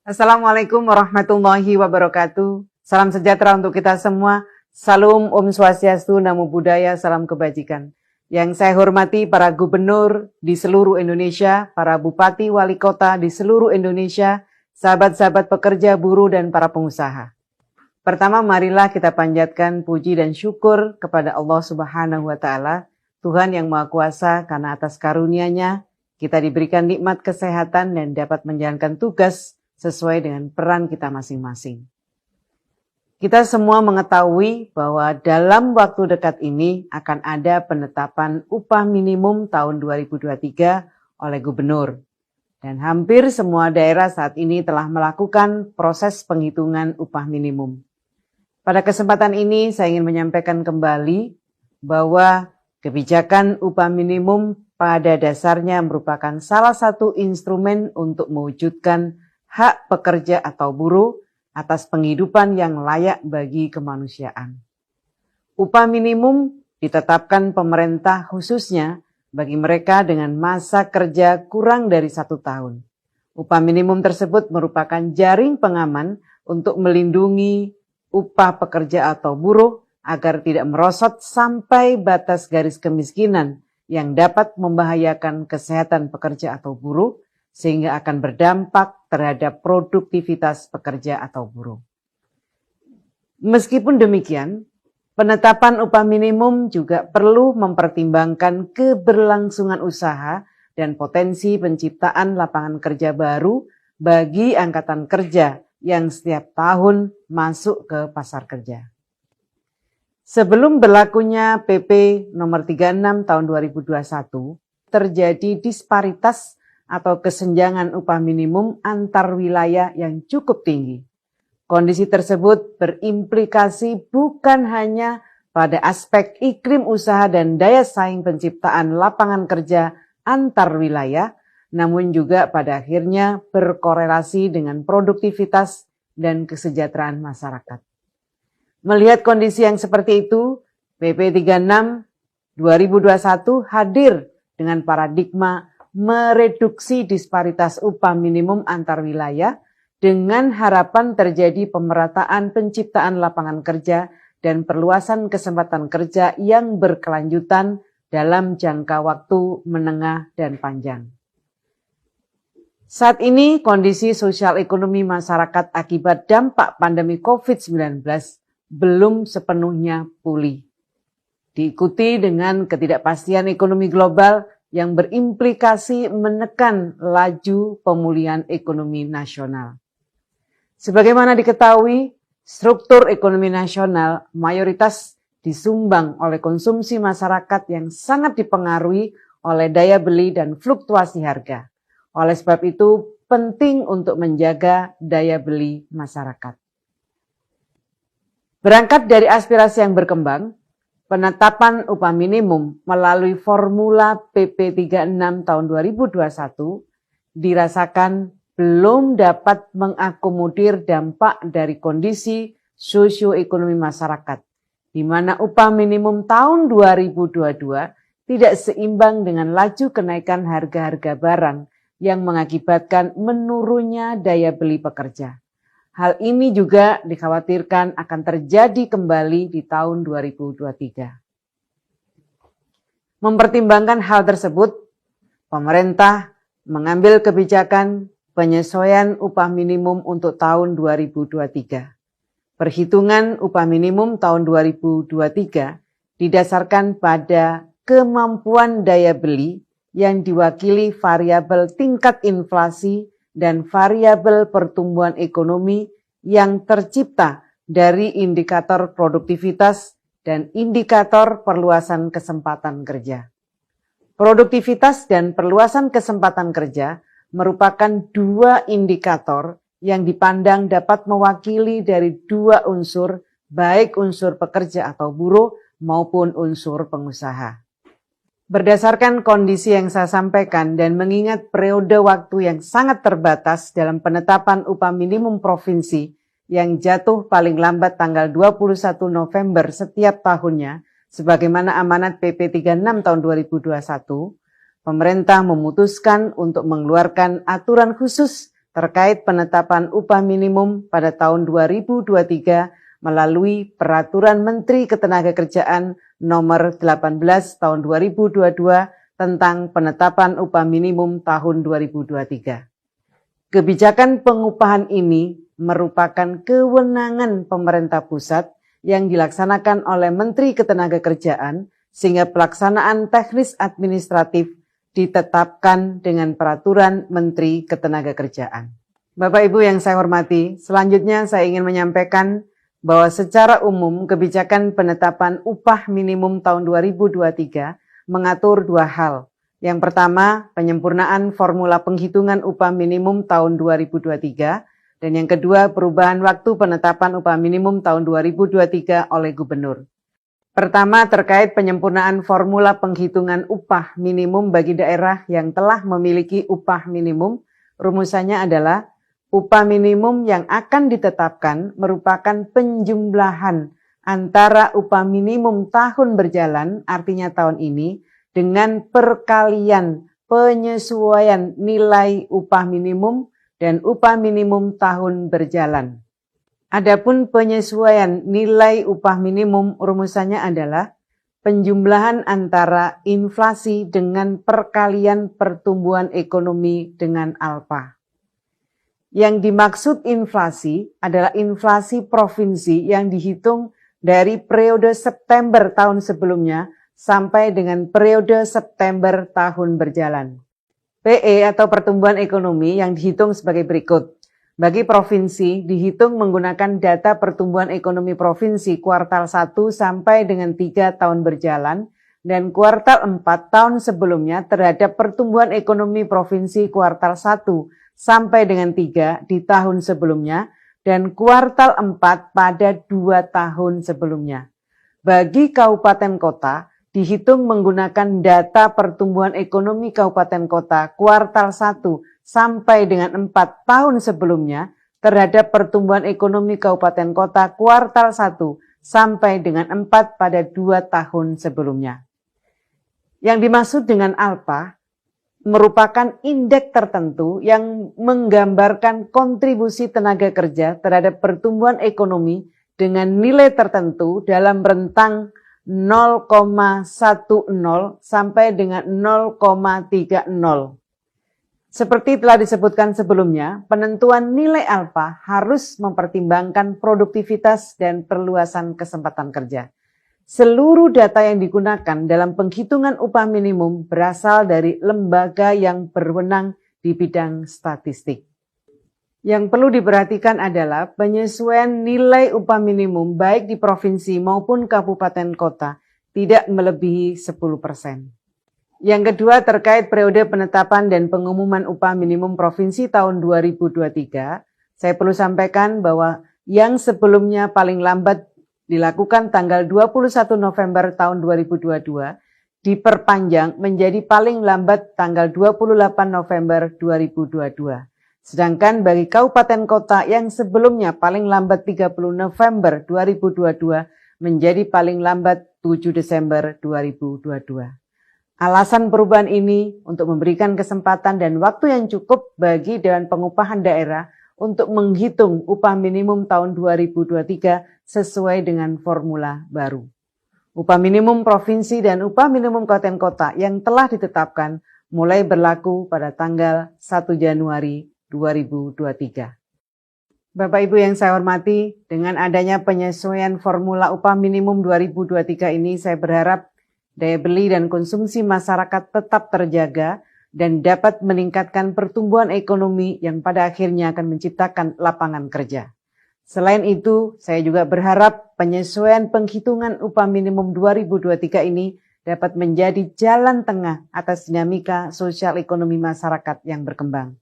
Assalamualaikum warahmatullahi wabarakatuh. Salam sejahtera untuk kita semua. Salam Om Swastiastu, Namo Buddhaya, salam kebajikan. Yang saya hormati para gubernur di seluruh Indonesia, para bupati, wali kota di seluruh Indonesia, sahabat-sahabat pekerja, buruh, dan para pengusaha. Pertama, marilah kita panjatkan puji dan syukur kepada Allah Subhanahu wa Ta'ala, Tuhan yang Maha Kuasa, karena atas karunia-Nya kita diberikan nikmat kesehatan dan dapat menjalankan tugas sesuai dengan peran kita masing-masing. Kita semua mengetahui bahwa dalam waktu dekat ini akan ada penetapan upah minimum tahun 2023 oleh gubernur. Dan hampir semua daerah saat ini telah melakukan proses penghitungan upah minimum. Pada kesempatan ini saya ingin menyampaikan kembali bahwa kebijakan upah minimum pada dasarnya merupakan salah satu instrumen untuk mewujudkan hak pekerja atau buruh atas penghidupan yang layak bagi kemanusiaan. Upah minimum ditetapkan pemerintah khususnya bagi mereka dengan masa kerja kurang dari 1 tahun. Upah minimum tersebut merupakan jaring pengaman untuk melindungi upah pekerja atau buruh agar tidak merosot sampai batas garis kemiskinan yang dapat membahayakan kesehatan pekerja atau buruh, sehingga akan berdampak terhadap produktivitas pekerja atau buruh. Meskipun demikian, penetapan upah minimum juga perlu mempertimbangkan keberlangsungan usaha dan potensi penciptaan lapangan kerja baru bagi angkatan kerja yang setiap tahun masuk ke pasar kerja. Sebelum berlakunya PP nomor 36 tahun 2021, terjadi disparitas atau kesenjangan upah minimum antar wilayah yang cukup tinggi. Kondisi tersebut berimplikasi bukan hanya pada aspek iklim usaha dan daya saing penciptaan lapangan kerja antar wilayah, namun juga pada akhirnya berkorelasi dengan produktivitas dan kesejahteraan masyarakat. Melihat kondisi yang seperti itu, PP 36 2021 hadir dengan paradigma mereduksi disparitas upah minimum antar wilayah dengan harapan terjadi pemerataan penciptaan lapangan kerja dan perluasan kesempatan kerja yang berkelanjutan dalam jangka waktu menengah dan panjang. Saat ini kondisi sosial ekonomi masyarakat akibat dampak pandemi COVID-19 belum sepenuhnya pulih. Diikuti dengan ketidakpastian ekonomi global yang berimplikasi menekan laju pemulihan ekonomi nasional. Sebagaimana diketahui, struktur ekonomi nasional mayoritas disumbang oleh konsumsi masyarakat yang sangat dipengaruhi oleh daya beli dan fluktuasi harga. Oleh sebab itu, penting untuk menjaga daya beli masyarakat. Berangkat dari aspirasi yang berkembang, penetapan upah minimum melalui formula PP 36 tahun 2021 dirasakan belum dapat mengakomodir dampak dari kondisi sosioekonomi masyarakat, di mana upah minimum tahun 2022 tidak seimbang dengan laju kenaikan harga-harga barang yang mengakibatkan menurunnya daya beli pekerja. Hal ini juga dikhawatirkan akan terjadi kembali di tahun 2023. Mempertimbangkan hal tersebut, pemerintah mengambil kebijakan penyesuaian upah minimum untuk tahun 2023. Perhitungan upah minimum tahun 2023 didasarkan pada kemampuan daya beli yang diwakili variabel tingkat inflasi dan variabel pertumbuhan ekonomi yang tercipta dari indikator produktivitas dan indikator perluasan kesempatan kerja. Produktivitas dan perluasan kesempatan kerja merupakan dua indikator yang dipandang dapat mewakili dari dua unsur, baik unsur pekerja atau buruh maupun unsur pengusaha. Berdasarkan kondisi yang saya sampaikan dan mengingat periode waktu yang sangat terbatas dalam penetapan upah minimum provinsi yang jatuh paling lambat tanggal 21 November setiap tahunnya, sebagaimana amanat PP 36 tahun 2021, pemerintah memutuskan untuk mengeluarkan aturan khusus terkait penetapan upah minimum pada tahun 2023 melalui Peraturan Menteri Ketenagakerjaan Nomor 18 Tahun 2022 tentang penetapan upah minimum tahun 2023. Kebijakan pengupahan ini merupakan kewenangan pemerintah pusat yang dilaksanakan oleh Menteri Ketenagakerjaan sehingga pelaksanaan teknis administratif ditetapkan dengan Peraturan Menteri Ketenagakerjaan. Bapak Ibu yang saya hormati, selanjutnya saya ingin menyampaikan bahwa secara umum kebijakan penetapan upah minimum tahun 2023 mengatur dua hal. Yang pertama, penyempurnaan formula penghitungan upah minimum tahun 2023, dan yang kedua, perubahan waktu penetapan upah minimum tahun 2023 oleh Gubernur. Pertama, terkait penyempurnaan formula penghitungan upah minimum bagi daerah yang telah memiliki upah minimum, rumusannya adalah upah minimum yang akan ditetapkan merupakan penjumlahan antara upah minimum tahun berjalan, artinya tahun ini, dengan perkalian penyesuaian nilai upah minimum dan upah minimum tahun berjalan. Adapun penyesuaian nilai upah minimum rumusannya adalah penjumlahan antara inflasi dengan perkalian pertumbuhan ekonomi dengan alfa. Yang dimaksud inflasi adalah inflasi provinsi yang dihitung dari periode September tahun sebelumnya sampai dengan periode September tahun berjalan. PE atau pertumbuhan ekonomi yang dihitung sebagai berikut. Bagi provinsi, dihitung menggunakan data pertumbuhan ekonomi provinsi kuartal 1 sampai dengan 3 tahun berjalan, dan kuartal 4 tahun sebelumnya terhadap pertumbuhan ekonomi provinsi kuartal 1 sampai dengan 3 di tahun sebelumnya, dan kuartal 4 pada 2 tahun sebelumnya. Bagi kabupaten kota, dihitung menggunakan data pertumbuhan ekonomi kabupaten kota kuartal 1 sampai dengan 4 tahun sebelumnya terhadap pertumbuhan ekonomi kabupaten kota kuartal 1 sampai dengan 4 pada 2 tahun sebelumnya. Yang dimaksud dengan alfa merupakan indeks tertentu yang menggambarkan kontribusi tenaga kerja terhadap pertumbuhan ekonomi dengan nilai tertentu dalam rentang 0,10 sampai dengan 0,30. Seperti telah disebutkan sebelumnya, penentuan nilai alfa harus mempertimbangkan produktivitas dan perluasan kesempatan kerja. Seluruh data yang digunakan dalam penghitungan upah minimum berasal dari lembaga yang berwenang di bidang statistik. Yang perlu diperhatikan adalah penyesuaian nilai upah minimum baik di provinsi maupun kabupaten kota tidak melebihi 10%. Yang kedua terkait periode penetapan dan pengumuman upah minimum provinsi tahun 2023, saya perlu sampaikan bahwa yang sebelumnya paling lambat dilakukan tanggal 21 November tahun 2022 diperpanjang menjadi paling lambat tanggal 28 November 2022. Sedangkan bagi kabupaten kota yang sebelumnya paling lambat 30 November 2022 menjadi paling lambat 7 Desember 2022. Alasan perubahan ini untuk memberikan kesempatan dan waktu yang cukup bagi Dewan Pengupahan Daerah untuk menghitung upah minimum tahun 2023 sesuai dengan formula baru. Upah minimum provinsi dan upah minimum kabupaten kota yang telah ditetapkan mulai berlaku pada tanggal 1 Januari 2023. Bapak Ibu yang saya hormati, dengan adanya penyesuaian formula upah minimum 2023 ini saya berharap daya beli dan konsumsi masyarakat tetap terjaga dan dapat meningkatkan pertumbuhan ekonomi yang pada akhirnya akan menciptakan lapangan kerja. Selain itu, saya juga berharap penyesuaian penghitungan upah minimum 2023 ini dapat menjadi jalan tengah atas dinamika sosial ekonomi masyarakat yang berkembang.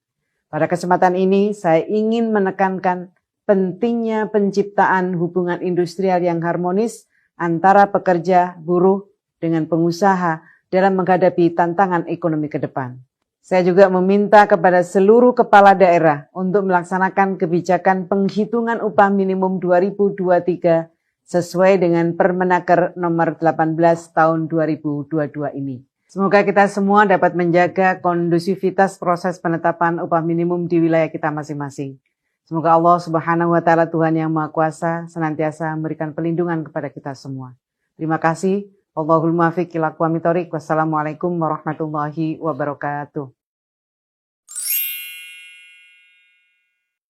Pada kesempatan ini, saya ingin menekankan pentingnya penciptaan hubungan industrial yang harmonis antara pekerja, buruh, dengan pengusaha dalam menghadapi tantangan ekonomi ke depan. Saya juga meminta kepada seluruh kepala daerah untuk melaksanakan kebijakan penghitungan upah minimum 2023 sesuai dengan Permenaker nomor 18 tahun 2022 ini. Semoga kita semua dapat menjaga kondusivitas proses penetapan upah minimum di wilayah kita masing-masing. Semoga Allah Subhanahu wa Ta'ala, Tuhan yang Maha Kuasa, senantiasa memberikan perlindungan kepada kita semua. Terima kasih. Allahul muwaffiq ila aqwamit thoriq. Wassalamualaikum warahmatullahi wabarakatuh.